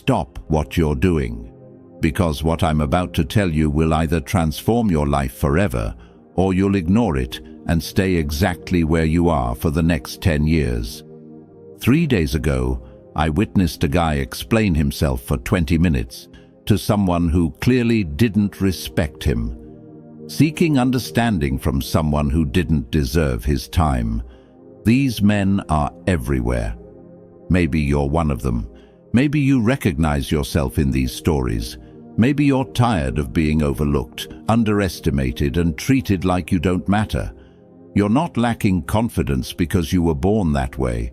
stop what you're doing, because what I'm about to tell you will either transform your life forever, or you'll ignore it and stay exactly where you are for the next 10 years. 3 days ago, I witnessed a guy explain himself for 20 minutes to someone who clearly didn't respect him, seeking understanding from someone who didn't deserve his time. These men are everywhere. Maybe you're one of them. Maybe you recognize yourself in these stories. Maybe you're tired of being overlooked, underestimated, and treated like you don't matter. You're not lacking confidence because you were born that way.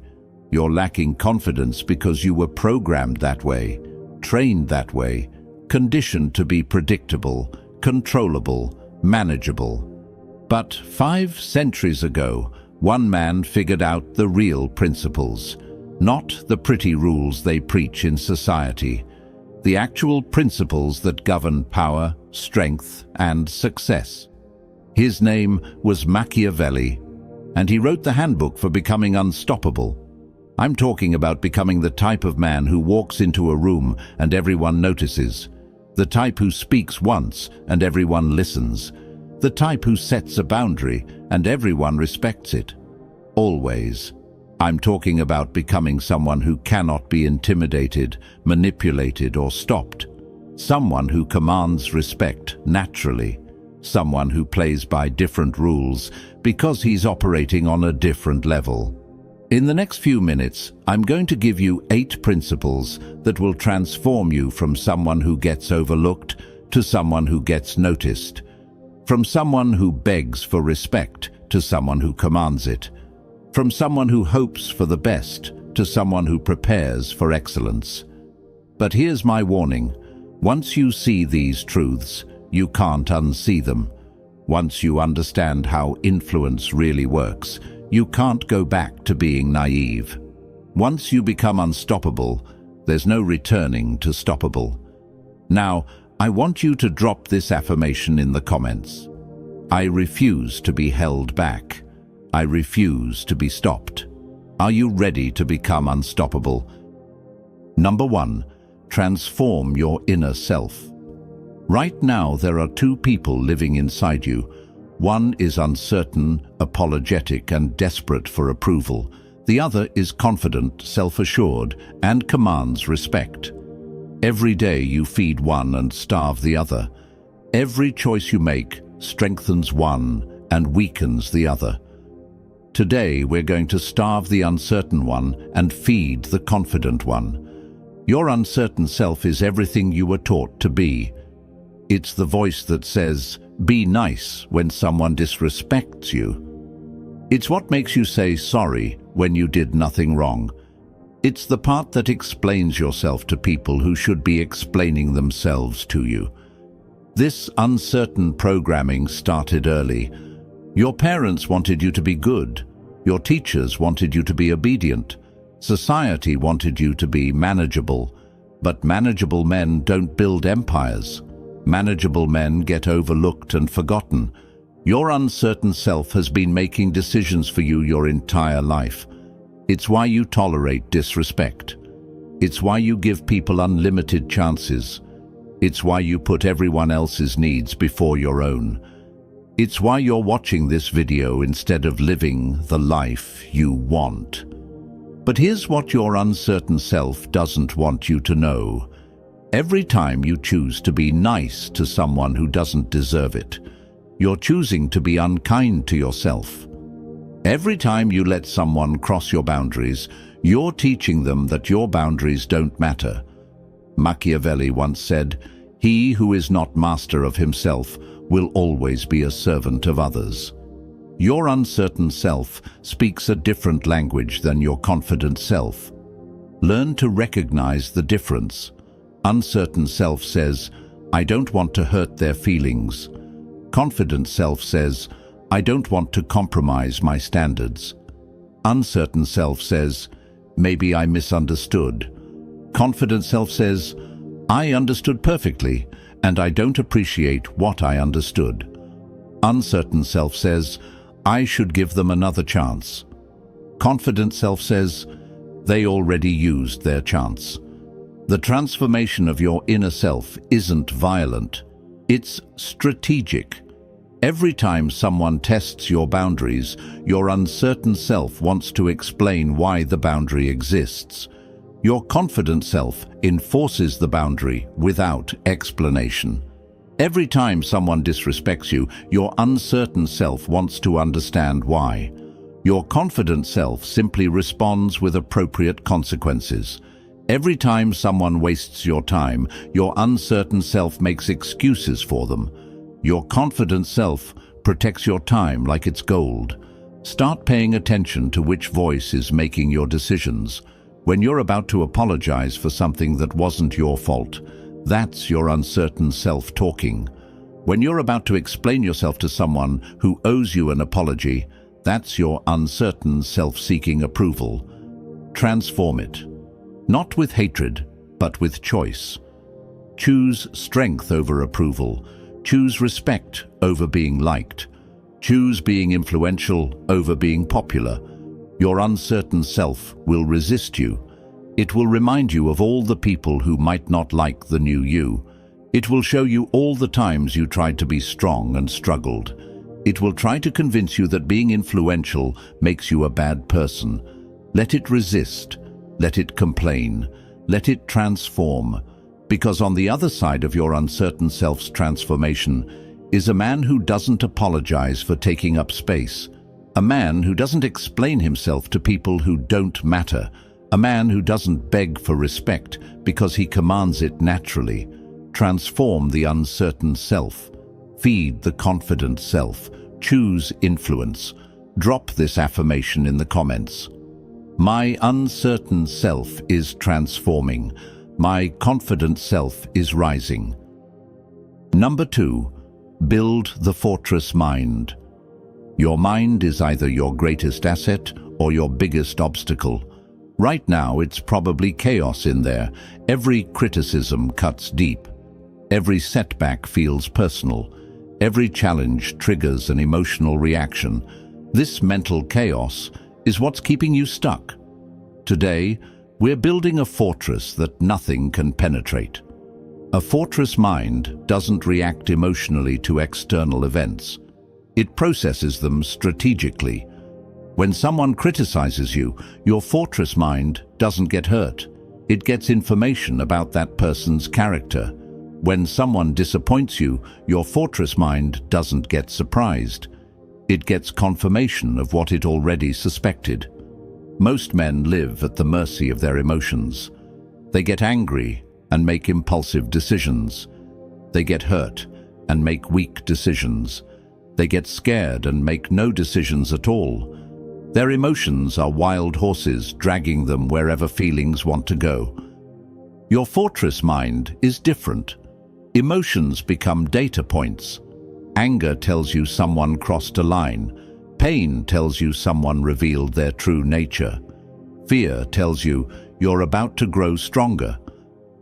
You're lacking confidence because you were programmed that way, trained that way, conditioned to be predictable, controllable, manageable. But 5 centuries ago, one man figured out the real principles, not the pretty rules they preach in society, the actual principles that govern power, strength, and success. His name was Machiavelli, and he wrote the handbook for becoming unstoppable. I'm talking about becoming the type of man who walks into a room and everyone notices, the type who speaks once and everyone listens, the type who sets a boundary and everyone respects it. Always. I'm talking about becoming someone who cannot be intimidated, manipulated, or stopped. Someone who commands respect naturally. Someone who plays by different rules because he's operating on a different level. In the next few minutes, I'm going to give you 8 principles that will transform you from someone who gets overlooked to someone who gets noticed, from someone who begs for respect to someone who commands it, from someone who hopes for the best to someone who prepares for excellence. But here's my warning. Once you see these truths, you can't unsee them. Once you understand how influence really works, you can't go back to being naive. Once you become unstoppable, there's no returning to stoppable. Now, I want you to drop this affirmation in the comments. I refuse to be held back. I refuse to be stopped. Are you ready to become unstoppable? Number 1, transform your inner self. Right now, there are 2 people living inside you. One is uncertain, apologetic, and desperate for approval. The other is confident, self-assured, and commands respect. Every day you feed one and starve the other. Every choice you make strengthens one and weakens the other. Today we're going to starve the uncertain one and feed the confident one. Your uncertain self is everything you were taught to be. It's the voice that says, "Be nice," when someone disrespects you. It's what makes you say sorry when you did nothing wrong. It's the part that explains yourself to people who should be explaining themselves to you. This uncertain programming started early. Your parents wanted you to be good. Your teachers wanted you to be obedient. Society wanted you to be manageable. But manageable men don't build empires. Manageable men get overlooked and forgotten. Your uncertain self has been making decisions for you your entire life. It's why you tolerate disrespect. It's why you give people unlimited chances. It's why you put everyone else's needs before your own. It's why you're watching this video instead of living the life you want. But here's what your uncertain self doesn't want you to know. Every time you choose to be nice to someone who doesn't deserve it, you're choosing to be unkind to yourself. Every time you let someone cross your boundaries, you're teaching them that your boundaries don't matter. Machiavelli once said, "He who is not master of himself will always be a servant of others." Your uncertain self speaks a different language than your confident self. Learn to recognize the difference. Uncertain self says, "I don't want to hurt their feelings." Confident self says, "I don't want to compromise my standards." Uncertain self says, "Maybe I misunderstood." Confident self says, "I understood perfectly, and I don't appreciate what I understood." Uncertain self says, "I should give them another chance." Confident self says, "They already used their chance." The transformation of your inner self isn't violent. It's strategic. Every time someone tests your boundaries, your uncertain self wants to explain why the boundary exists. Your confident self enforces the boundary without explanation. Every time someone disrespects you, your uncertain self wants to understand why. Your confident self simply responds with appropriate consequences. Every time someone wastes your time, your uncertain self makes excuses for them. Your confident self protects your time like it's gold. Start paying attention to which voice is making your decisions. When you're about to apologize for something that wasn't your fault, that's your uncertain self talking. When you're about to explain yourself to someone who owes you an apology, that's your uncertain self seeking approval. Transform it. Not with hatred, but with choice. Choose strength over approval. Choose respect over being liked. Choose being influential over being popular. Your uncertain self will resist you. It will remind you of all the people who might not like the new you. It will show you all the times you tried to be strong and struggled. It will try to convince you that being influential makes you a bad person. Let it resist. Let it complain. Let it transform. Because on the other side of your uncertain self's transformation is a man who doesn't apologize for taking up space. A man who doesn't explain himself to people who don't matter. A man who doesn't beg for respect because he commands it naturally. Transform the uncertain self. Feed the confident self. Choose influence. Drop this affirmation in the comments. My uncertain self is transforming. My confident self is rising. Number 2, build the fortress mind. Your mind is either your greatest asset or your biggest obstacle. Right now, it's probably chaos in there. Every criticism cuts deep. Every setback feels personal. Every challenge triggers an emotional reaction. This mental chaos is what's keeping you stuck. Today, we're building a fortress that nothing can penetrate. A fortress mind doesn't react emotionally to external events. It processes them strategically. When someone criticizes you, your fortress mind doesn't get hurt. It gets information about that person's character. When someone disappoints you, your fortress mind doesn't get surprised. It gets confirmation of what it already suspected. Most men live at the mercy of their emotions. They get angry and make impulsive decisions. They get hurt and make weak decisions. They get scared and make no decisions at all. Their emotions are wild horses dragging them wherever feelings want to go. Your fortress mind is different. Emotions become data points. Anger tells you someone crossed a line. Pain tells you someone revealed their true nature. Fear tells you you're about to grow stronger.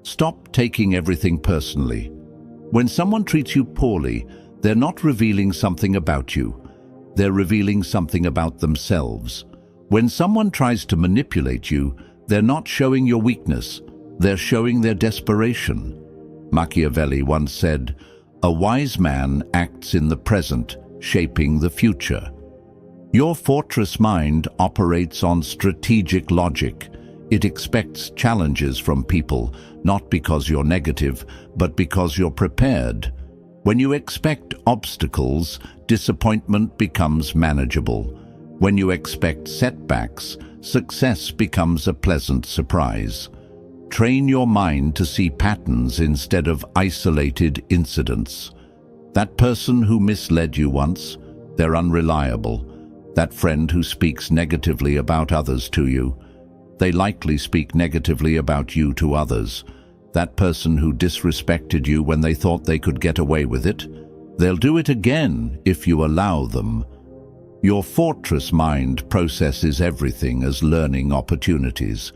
Stop taking everything personally. When someone treats you poorly, they're not revealing something about you. They're revealing something about themselves. When someone tries to manipulate you, they're not showing your weakness. They're showing their desperation. Machiavelli once said, "A wise man acts in the present, shaping the future." Your fortress mind operates on strategic logic. It expects challenges from people, not because you're negative, but because you're prepared. When you expect obstacles, disappointment becomes manageable. When you expect setbacks, success becomes a pleasant surprise. Train your mind to see patterns instead of isolated incidents. That person who misled you once, they're unreliable. That friend who speaks negatively about others to you, they likely speak negatively about you to others. That person who disrespected you when they thought they could get away with it, they'll do it again if you allow them. Your fortress mind processes everything as learning opportunities.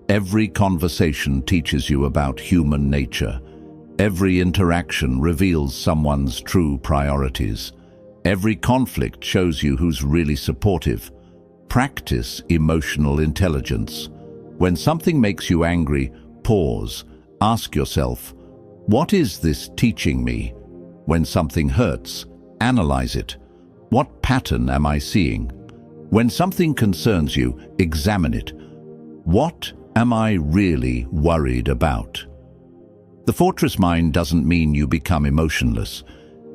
Every conversation teaches you about human nature. Every interaction reveals someone's true priorities. Every conflict shows you who's really supportive. Practice emotional intelligence. When something makes you angry, pause. Ask yourself, what is this teaching me? When something hurts, analyze it. What pattern am I seeing? When something concerns you, examine it. What am I really worried about? The fortress mind doesn't mean you become emotionless.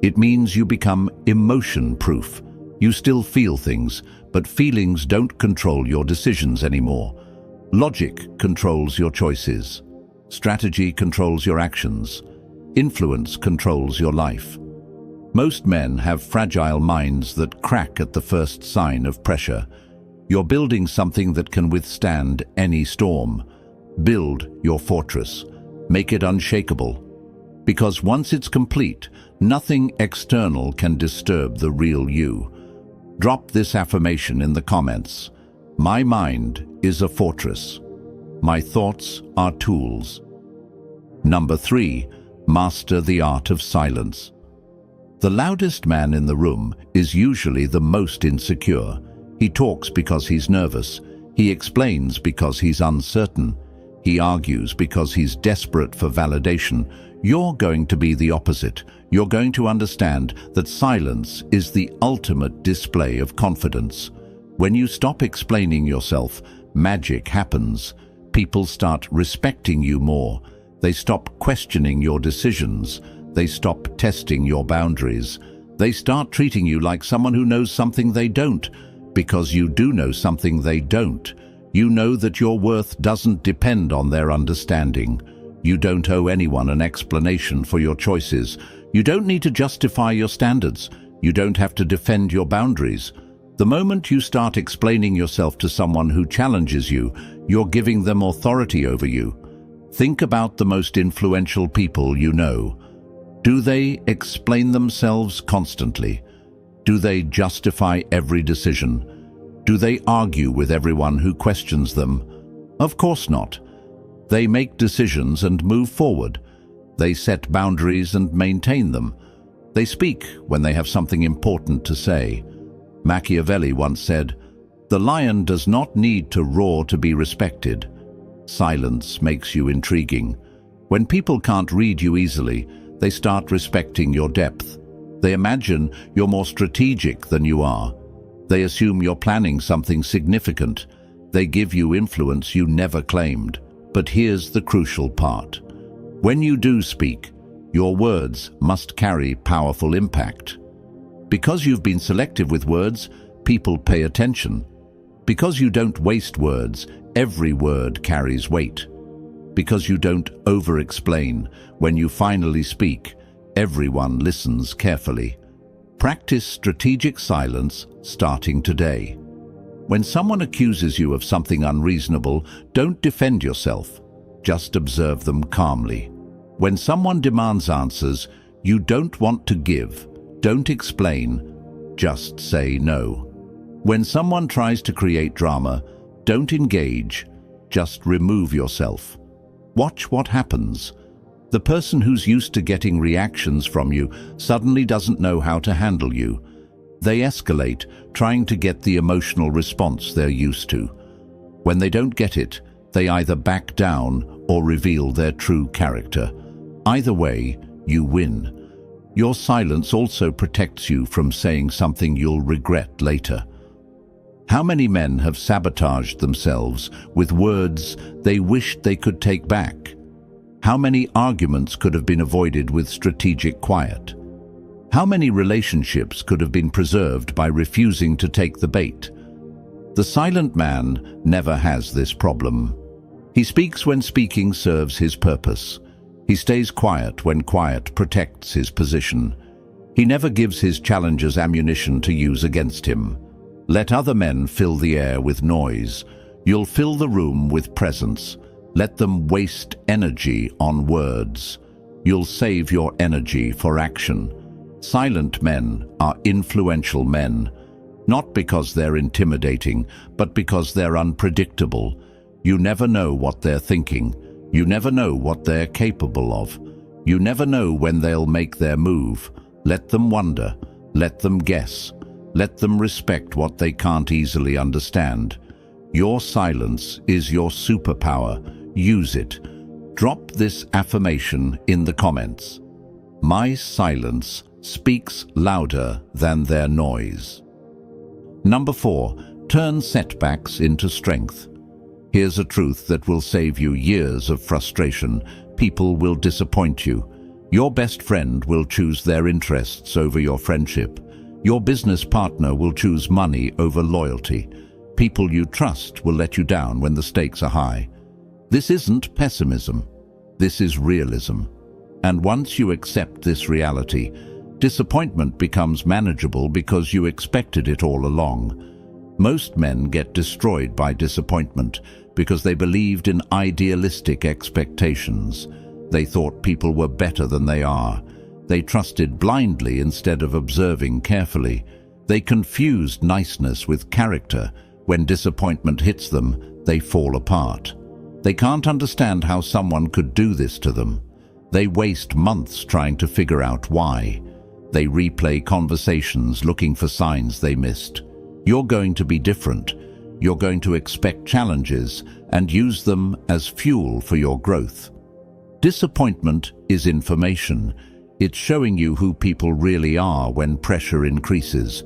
It means you become emotion-proof. You still feel things, but feelings don't control your decisions anymore. Logic controls your choices. Strategy controls your actions. Influence controls your life. Most men have fragile minds that crack at the first sign of pressure. You're building something that can withstand any storm. Build your fortress. Make it unshakable. Because once it's complete, nothing external can disturb the real you. Drop this affirmation in the comments. My mind is a fortress. My thoughts are tools. Number 3, master the art of silence. The loudest man in the room is usually the most insecure. He talks because he's nervous. He explains because he's uncertain. He argues because he's desperate for validation. You're going to be the opposite. You're going to understand that silence is the ultimate display of confidence. When you stop explaining yourself, magic happens. People start respecting you more. They stop questioning your decisions. They stop testing your boundaries. They start treating you like someone who knows something they don't, because you do know something they don't. You know that your worth doesn't depend on their understanding. You don't owe anyone an explanation for your choices. You don't need to justify your standards. You don't have to defend your boundaries. The moment you start explaining yourself to someone who challenges you, you're giving them authority over you. Think about the most influential people you know. Do they explain themselves constantly? Do they justify every decision? Do they argue with everyone who questions them? Of course not. They make decisions and move forward. They set boundaries and maintain them. They speak when they have something important to say. Machiavelli once said, "The lion does not need to roar to be respected." Silence makes you intriguing. When people can't read you easily, they start respecting your depth. They imagine you're more strategic than you are. They assume you're planning something significant. They give you influence you never claimed. But here's the crucial part. When you do speak, your words must carry powerful impact. Because you've been selective with words, people pay attention. Because you don't waste words, every word carries weight. Because you don't over-explain, when you finally speak, everyone listens carefully. Practice strategic silence starting today. When someone accuses you of something unreasonable, don't defend yourself. Just observe them calmly. When someone demands answers, you don't want to give. Don't explain. Just say no. When someone tries to create drama, don't engage. Just remove yourself. Watch what happens. The person who's used to getting reactions from you suddenly doesn't know how to handle you. They escalate, trying to get the emotional response they're used to. When they don't get it, they either back down or reveal their true character. Either way, you win. Your silence also protects you from saying something you'll regret later. How many men have sabotaged themselves with words they wished they could take back? How many arguments could have been avoided with strategic quiet? How many relationships could have been preserved by refusing to take the bait? The silent man never has this problem. He speaks when speaking serves his purpose. He stays quiet when quiet protects his position. He never gives his challengers ammunition to use against him. Let other men fill the air with noise. You'll fill the room with presence. Let them waste energy on words. You'll save your energy for action. Silent men are influential men, not because they're intimidating, but because they're unpredictable. You never know what they're thinking. You never know what they're capable of. You never know when they'll make their move. Let them wonder. Let them guess. Let them respect what they can't easily understand. Your silence is your superpower. Use it. Drop this affirmation in the comments. My silence speaks louder than their noise. Number 4. Turn setbacks into strength. Here's a truth that will save you years of frustration. People will disappoint you. Your best friend will choose their interests over your friendship. Your business partner will choose money over loyalty. People you trust will let you down when the stakes are high. This isn't pessimism. This is realism. And once you accept this reality, disappointment becomes manageable because you expected it all along. Most men get destroyed by disappointment because they believed in idealistic expectations. They thought people were better than they are. They trusted blindly instead of observing carefully. They confused niceness with character. When disappointment hits them, they fall apart. They can't understand how someone could do this to them. They waste months trying to figure out why. They replay conversations looking for signs they missed. You're going to be different. You're going to expect challenges and use them as fuel for your growth. Disappointment is information. It's showing you who people really are when pressure increases.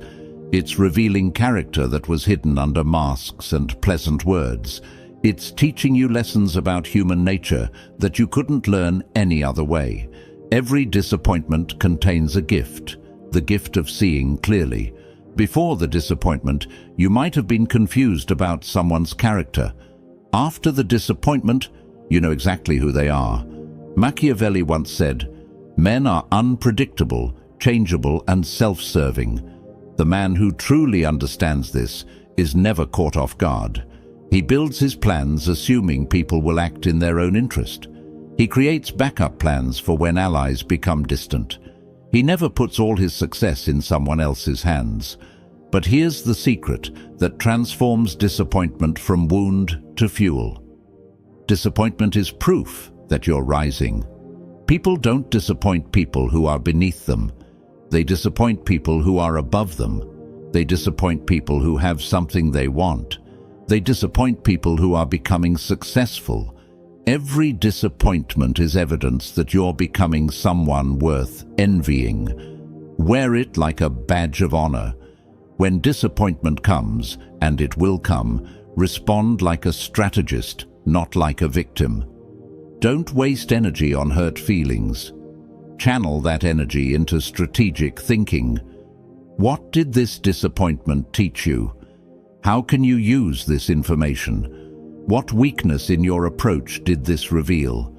It's revealing character that was hidden under masks and pleasant words. It's teaching you lessons about human nature that you couldn't learn any other way. Every disappointment contains a gift, the gift of seeing clearly. Before the disappointment, you might have been confused about someone's character. After the disappointment, you know exactly who they are. Machiavelli once said, "Men are unpredictable, changeable, and self-serving." The man who truly understands this is never caught off guard. He builds his plans assuming people will act in their own interest. He creates backup plans for when allies become distant. He never puts all his success in someone else's hands. But here's the secret that transforms disappointment from wound to fuel. Disappointment is proof that you're rising. People don't disappoint people who are beneath them. They disappoint people who are above them. They disappoint people who have something they want. They disappoint people who are becoming successful. Every disappointment is evidence that you're becoming someone worth envying. Wear it like a badge of honor. When disappointment comes, and it will come, respond like a strategist, not like a victim. Don't waste energy on hurt feelings. Channel that energy into strategic thinking. What did this disappointment teach you? How can you use this information? What weakness in your approach did this reveal?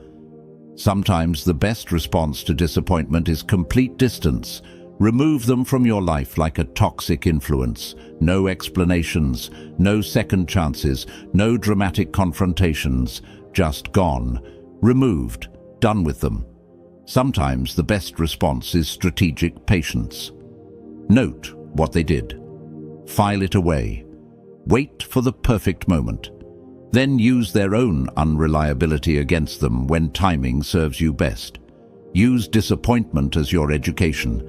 Sometimes the best response to disappointment is complete distance. Remove them from your life like a toxic influence. No explanations, no second chances, no dramatic confrontations. Just gone. Removed. Done with them. Sometimes the best response is strategic patience. Note what they did. File it away. Wait for the perfect moment. Then use their own unreliability against them when timing serves you best. Use disappointment as your education.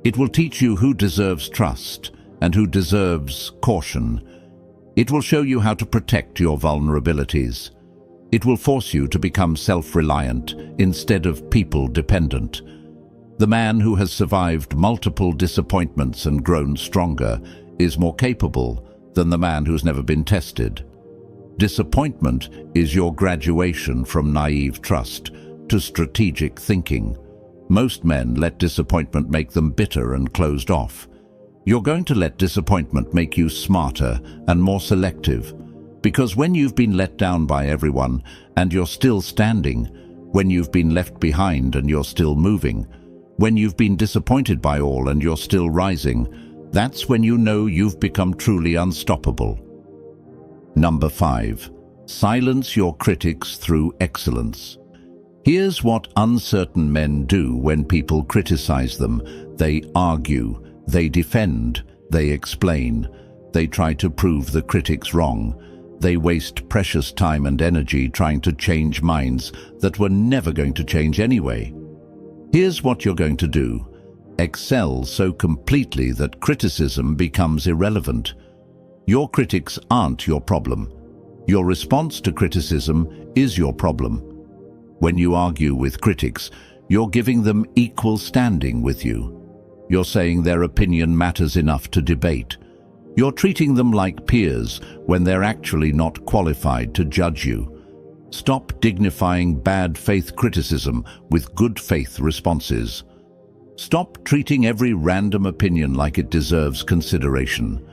It will teach you who deserves trust and who deserves caution. It will show you how to protect your vulnerabilities. It will force you to become self-reliant instead of people-dependent. The man who has survived multiple disappointments and grown stronger is more capable than the man who's never been tested. Disappointment is your graduation from naive trust to strategic thinking. Most men let disappointment make them bitter and closed off. You're going to let disappointment make you smarter and more selective. Because when you've been let down by everyone and you're still standing, when you've been left behind and you're still moving, when you've been disappointed by all and you're still rising, that's when you know you've become truly unstoppable. Number 5. Silence your critics through excellence. Here's what uncertain men do when people criticize them. They argue, they defend, they explain. They try to prove the critics wrong. They waste precious time and energy trying to change minds that were never going to change anyway. Here's what you're going to do. Excel so completely that criticism becomes irrelevant. Your critics aren't your problem. Your response to criticism is your problem. When you argue with critics, you're giving them equal standing with you. You're saying their opinion matters enough to debate. You're treating them like peers when they're actually not qualified to judge you. Stop dignifying bad faith criticism with good faith responses. Stop treating every random opinion like it deserves consideration.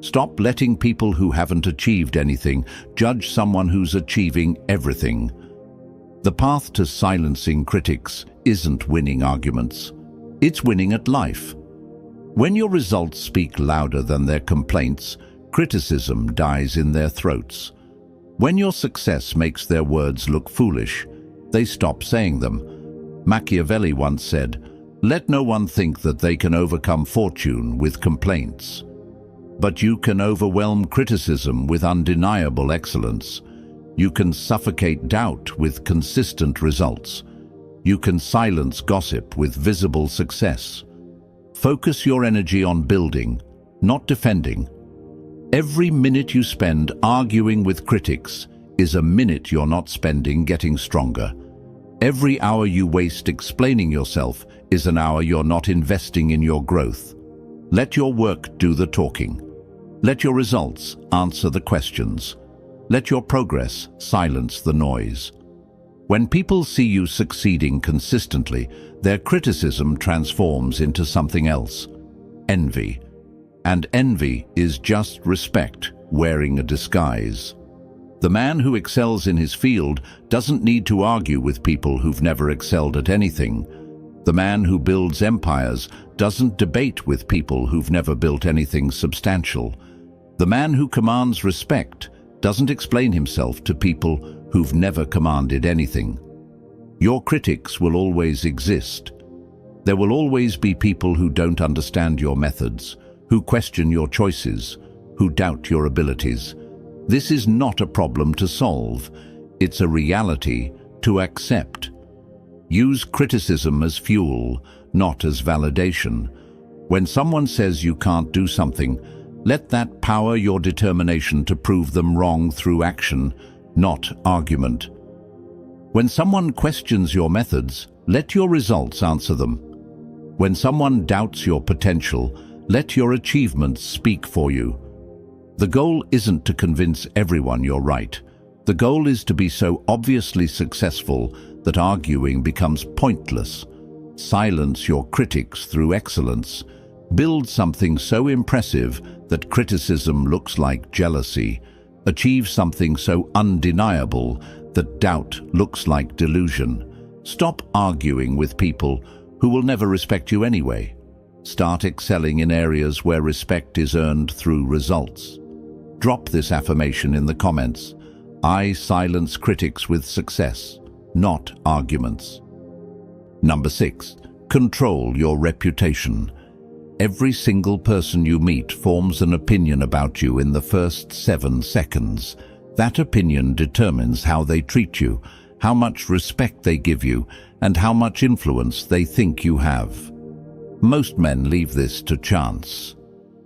Stop letting people who haven't achieved anything judge someone who's achieving everything. The path to silencing critics isn't winning arguments. It's winning at life. When your results speak louder than their complaints, criticism dies in their throats. When your success makes their words look foolish, they stop saying them. Machiavelli once said, "Let no one think that they can overcome fortune with complaints. But you can overwhelm criticism with undeniable excellence. You can suffocate doubt with consistent results. You can silence gossip with visible success. Focus your energy on building, not defending. Every minute you spend arguing with critics is a minute you're not spending getting stronger. Every hour you waste explaining yourself is an hour you're not investing in your growth. Let your work do the talking. Let your results answer the questions. Let your progress silence the noise. When people see you succeeding consistently, their criticism transforms into something else: envy. And envy is just respect wearing a disguise. The man who excels in his field doesn't need to argue with people who've never excelled at anything. The man who builds empires doesn't debate with people who've never built anything substantial. The man who commands respect doesn't explain himself to people who've never commanded anything. Your critics will always exist. There will always be people who don't understand your methods, who question your choices, who doubt your abilities. This is not a problem to solve. It's a reality to accept. Use criticism as fuel, not as validation. When someone says you can't do something, let that power your determination to prove them wrong through action, not argument. When someone questions your methods, let your results answer them. When someone doubts your potential, let your achievements speak for you. The goal isn't to convince everyone you're right. The goal is to be so obviously successful that arguing becomes pointless. Silence your critics through excellence. Build something so impressive that criticism looks like jealousy. Achieve something so undeniable that doubt looks like delusion. Stop arguing with people who will never respect you anyway. Start excelling in areas where respect is earned through results. Drop this affirmation in the comments. I silence critics with success, not arguments. Number 6. Control your reputation. Every single person you meet forms an opinion about you in the first 7 seconds. That opinion determines how they treat you, how much respect they give you, and how much influence they think you have. Most men leave this to chance.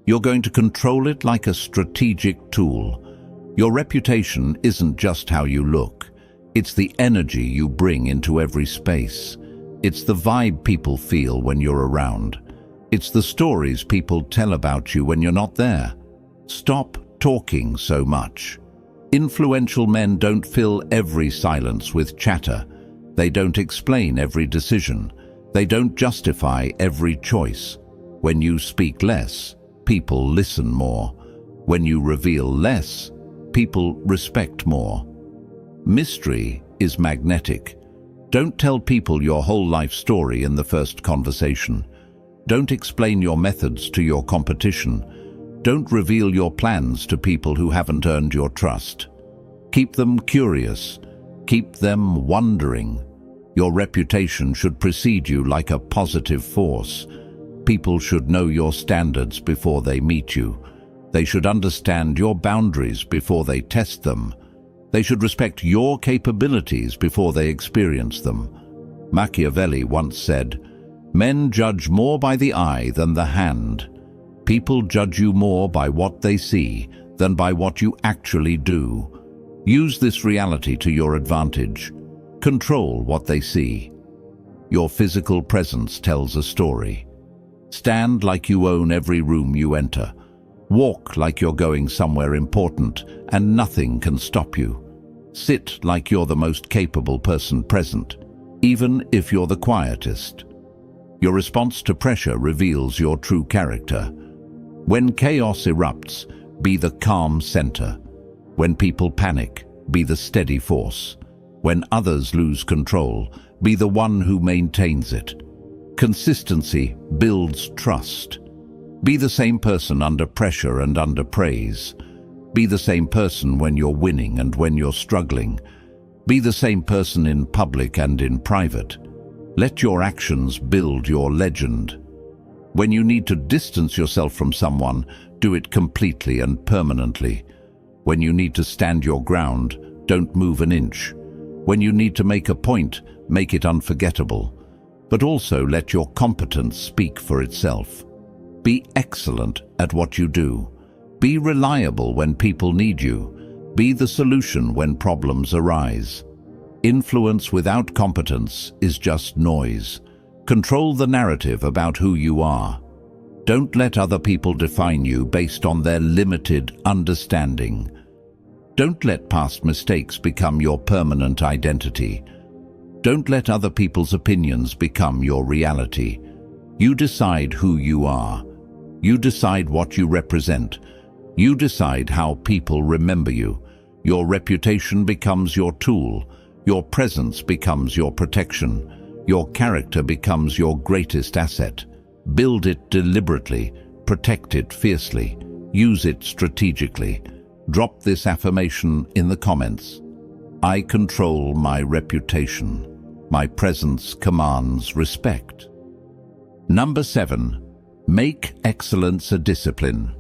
You're going to control it like a strategic tool. Your reputation isn't just how you look. It's the energy you bring into every space. It's the vibe people feel when you're around. It's the stories people tell about you when you're not there. Stop talking so much. Influential men don't fill every silence with chatter. They don't explain every decision. They don't justify every choice. When you speak less, people listen more. When you reveal less, people respect more. Mystery is magnetic. Don't tell people your whole life story in the first conversation. Don't explain your methods to your competition. Don't reveal your plans to people who haven't earned your trust. Keep them curious. Keep them wondering. Your reputation should precede you like a positive force. People should know your standards before they meet you. They should understand your boundaries before they test them. They should respect your capabilities before they experience them. Machiavelli once said, "Men judge more by the eye than the hand. People judge you more by what they see than by what you actually do." Use this reality to your advantage. Control what they see. Your physical presence tells a story. Stand like you own every room you enter. Walk like you're going somewhere important and nothing can stop you. Sit like you're the most capable person present, even if you're the quietest. Your response to pressure reveals your true character. When chaos erupts, be the calm center. When people panic, be the steady force. When others lose control, be the one who maintains it. Consistency builds trust. Be the same person under pressure and under praise. Be the same person when you're winning and when you're struggling. Be the same person in public and in private. Let your actions build your legend. When you need to distance yourself from someone, do it completely and permanently. When you need to stand your ground, don't move an inch. When you need to make a point, make it unforgettable. But also let your competence speak for itself. Be excellent at what you do. Be reliable when people need you. Be the solution when problems arise. Influence without competence is just noise. Control the narrative about who you are. Don't let other people define you based on their limited understanding. Don't let past mistakes become your permanent identity. Don't let other people's opinions become your reality. You decide who you are. You decide what you represent. You decide how people remember you. Your reputation becomes your tool. Your presence becomes your protection. Your character becomes your greatest asset. Build it deliberately. Protect it fiercely. Use it strategically. Drop this affirmation in the comments. I control my reputation. My presence commands respect. Number 7. Make excellence a discipline.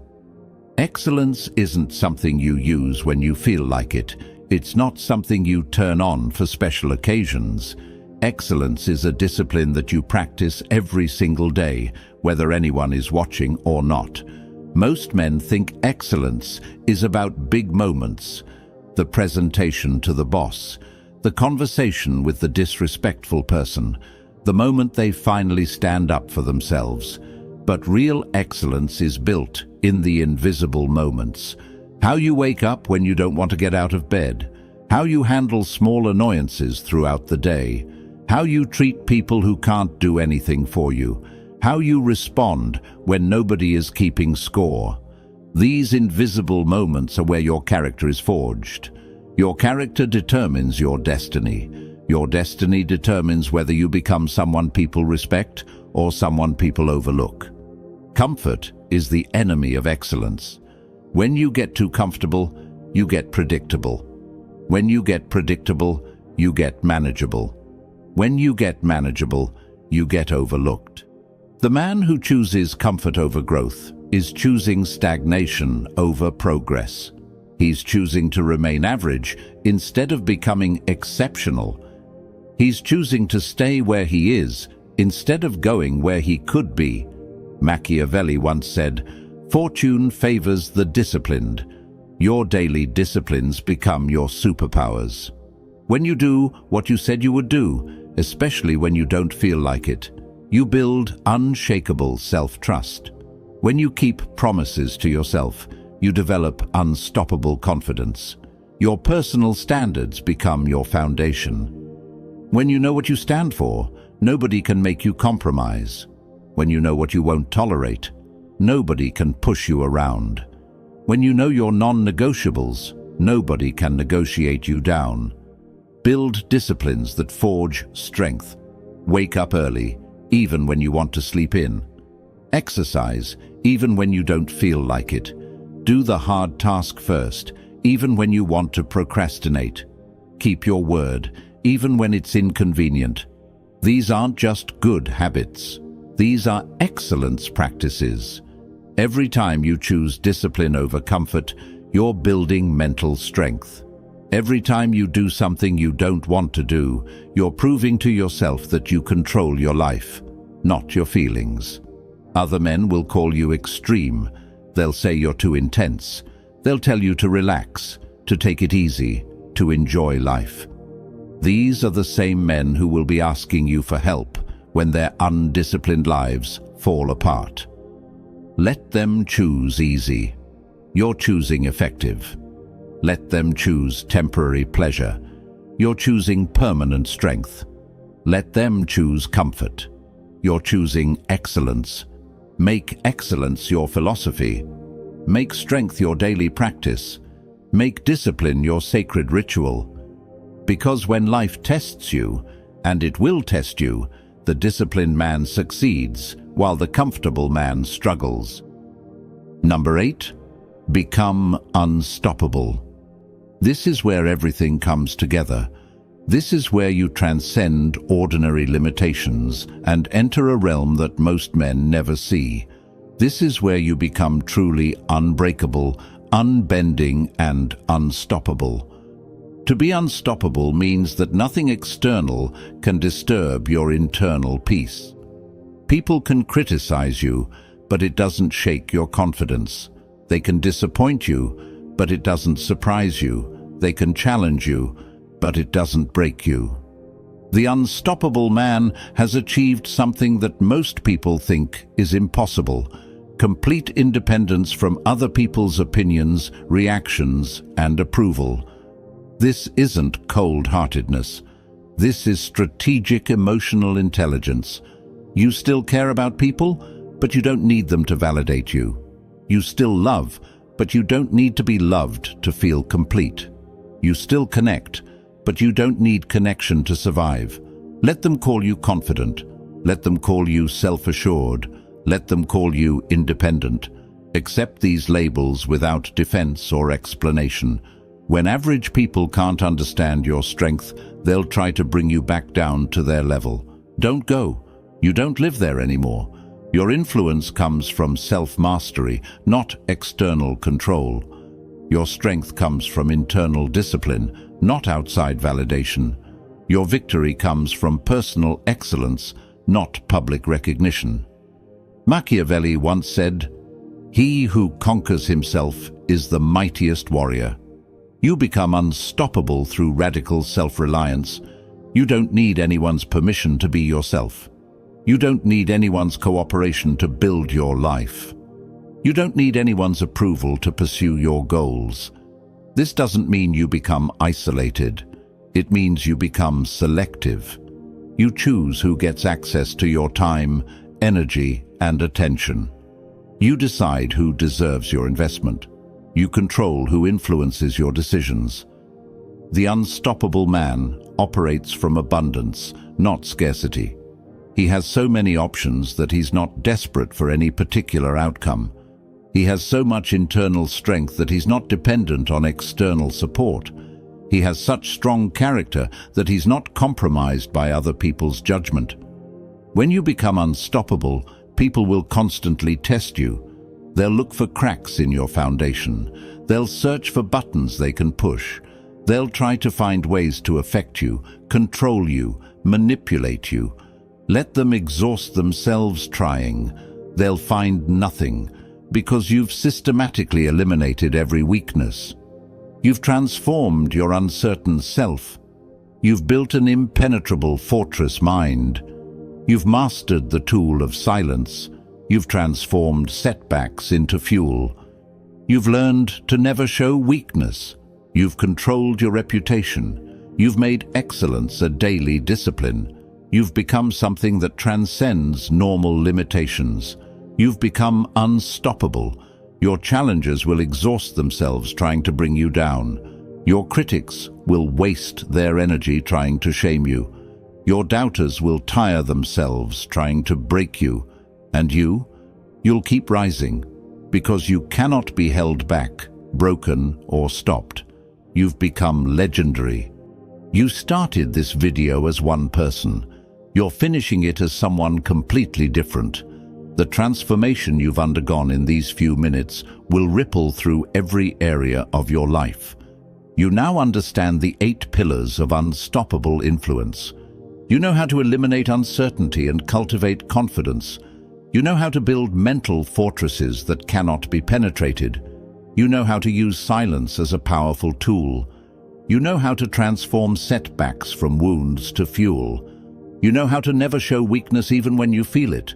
Excellence isn't something you use when you feel like it. It's not something you turn on for special occasions. Excellence is a discipline that you practice every single day, whether anyone is watching or not. Most men think excellence is about big moments, the presentation to the boss, the conversation with the disrespectful person, the moment they finally stand up for themselves. But real excellence is built in the invisible moments. How you wake up when you don't want to get out of bed. How you handle small annoyances throughout the day. How you treat people who can't do anything for you. How you respond when nobody is keeping score. These invisible moments are where your character is forged. Your character determines your destiny. Your destiny determines whether you become someone people respect or someone people overlook. Comfort is the enemy of excellence. When you get too comfortable, you get predictable. When you get predictable, you get manageable. When you get manageable, you get overlooked. The man who chooses comfort over growth is choosing stagnation over progress. He's choosing to remain average instead of becoming exceptional. He's choosing to stay where he is instead of going where he could be. Machiavelli once said, "Fortune favors the disciplined." Your daily disciplines become your superpowers. When you do what you said you would do, especially when you don't feel like it, you build unshakable self-trust. When you keep promises to yourself, you develop unstoppable confidence. Your personal standards become your foundation. When you know what you stand for, nobody can make you compromise. When you know what you won't tolerate, nobody can push you around. When you know your non-negotiables, nobody can negotiate you down. Build disciplines that forge strength. Wake up early, even when you want to sleep in. Exercise, even when you don't feel like it. Do the hard task first, even when you want to procrastinate. Keep your word, even when it's inconvenient. These aren't just good habits. These are excellence practices. Every time you choose discipline over comfort, you're building mental strength. Every time you do something you don't want to do, you're proving to yourself that you control your life, not your feelings. Other men will call you extreme. They'll say you're too intense. They'll tell you to relax, to take it easy, to enjoy life. These are the same men who will be asking you for help when their undisciplined lives fall apart. Let them choose easy. You're choosing effective. Let them choose temporary pleasure. You're choosing permanent strength. Let them choose comfort. You're choosing excellence. Make excellence your philosophy. Make strength your daily practice. Make discipline your sacred ritual. Because when life tests you, and it will test you, the disciplined man succeeds, while the comfortable man struggles. Number 8, become unstoppable. This is where everything comes together. This is where you transcend ordinary limitations and enter a realm that most men never see. This is where you become truly unbreakable, unbending, and unstoppable. To be unstoppable means that nothing external can disturb your internal peace. People can criticize you, but it doesn't shake your confidence. They can disappoint you, but it doesn't surprise you. They can challenge you, but it doesn't break you. The unstoppable man has achieved something that most people think is impossible: complete independence from other people's opinions, reactions, and approval. This isn't cold-heartedness. This is strategic emotional intelligence. You still care about people, but you don't need them to validate you. You still love, but you don't need to be loved to feel complete. You still connect, but you don't need connection to survive. Let them call you confident. Let them call you self-assured. Let them call you independent. Accept these labels without defense or explanation. When average people can't understand your strength, they'll try to bring you back down to their level. Don't go. You don't live there anymore. Your influence comes from self-mastery, not external control. Your strength comes from internal discipline, not outside validation. Your victory comes from personal excellence, not public recognition. Machiavelli once said, "He who conquers himself is the mightiest warrior." You become unstoppable through radical self-reliance. You don't need anyone's permission to be yourself. You don't need anyone's cooperation to build your life. You don't need anyone's approval to pursue your goals. This doesn't mean you become isolated. It means you become selective. You choose who gets access to your time, energy, and attention. You decide who deserves your investment. You control who influences your decisions. The unstoppable man operates from abundance, not scarcity. He has so many options that he's not desperate for any particular outcome. He has so much internal strength that he's not dependent on external support. He has such strong character that he's not compromised by other people's judgment. When you become unstoppable, people will constantly test you. They'll look for cracks in your foundation. They'll search for buttons they can push. They'll try to find ways to affect you, control you, manipulate you. Let them exhaust themselves trying. They'll find nothing, because you've systematically eliminated every weakness. You've transformed your uncertain self. You've built an impenetrable fortress mind. You've mastered the tool of silence. You've transformed setbacks into fuel. You've learned to never show weakness. You've controlled your reputation. You've made excellence a daily discipline. You've become something that transcends normal limitations. You've become unstoppable. Your challengers will exhaust themselves trying to bring you down. Your critics will waste their energy trying to shame you. Your doubters will tire themselves trying to break you. And you'll keep rising, because you cannot be held back, broken, or stopped. You've become legendary. You started this video as one person. You're finishing it as someone completely different. The transformation you've undergone in these few minutes will ripple through every area of your life. You now understand the 8 pillars of unstoppable influence. You know how to eliminate uncertainty and cultivate confidence. You know how to build mental fortresses that cannot be penetrated. You know how to use silence as a powerful tool. You know how to transform setbacks from wounds to fuel. You know how to never show weakness even when you feel it.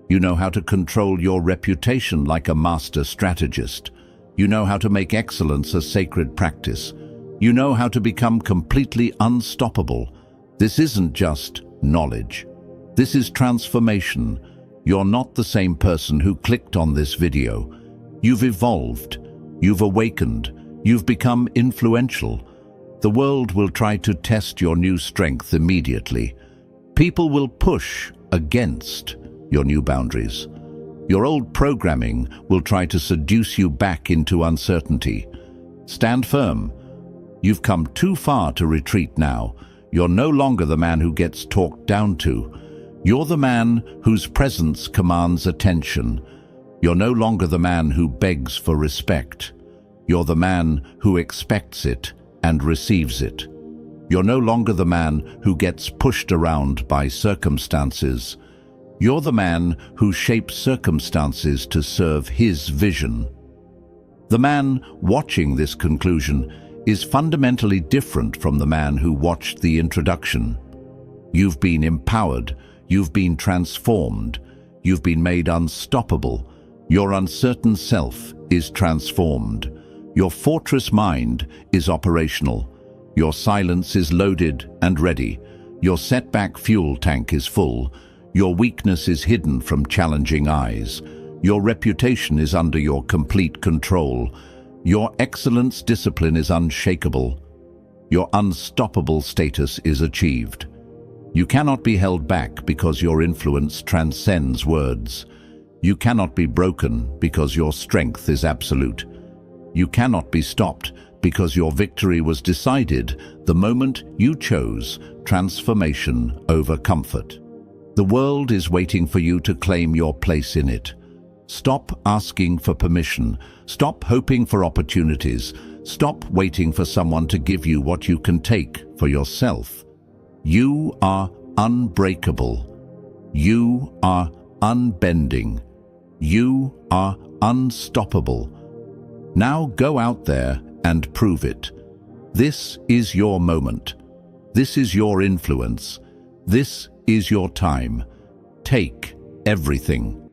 You know how to control your reputation like a master strategist. You know how to make excellence a sacred practice. You know how to become completely unstoppable. This isn't just knowledge. This is transformation. You're not the same person who clicked on this video. You've evolved. You've awakened. You've become influential. The world will try to test your new strength immediately. People will push against your new boundaries. Your old programming will try to seduce you back into uncertainty. Stand firm. You've come too far to retreat now. You're no longer the man who gets talked down to. You're the man whose presence commands attention. You're no longer the man who begs for respect. You're the man who expects it and receives it. You're no longer the man who gets pushed around by circumstances. You're the man who shapes circumstances to serve his vision. The man watching this conclusion is fundamentally different from the man who watched the introduction. You've been empowered. You've been transformed. You've been made unstoppable. Your uncertain self is transformed. Your fortress mind is operational. Your silence is loaded and ready. Your setback fuel tank is full. Your weakness is hidden from challenging eyes. Your reputation is under your complete control. Your excellence discipline is unshakable. Your unstoppable status is achieved. You cannot be held back because your influence transcends words. You cannot be broken because your strength is absolute. You cannot be stopped because your victory was decided the moment you chose transformation over comfort. The world is waiting for you to claim your place in it. Stop asking for permission. Stop hoping for opportunities. Stop waiting for someone to give you what you can take for yourself. You are unbreakable. You are unbending. You are unstoppable. Now go out there and prove it. This is your moment. This is your influence. This is your time. Take everything.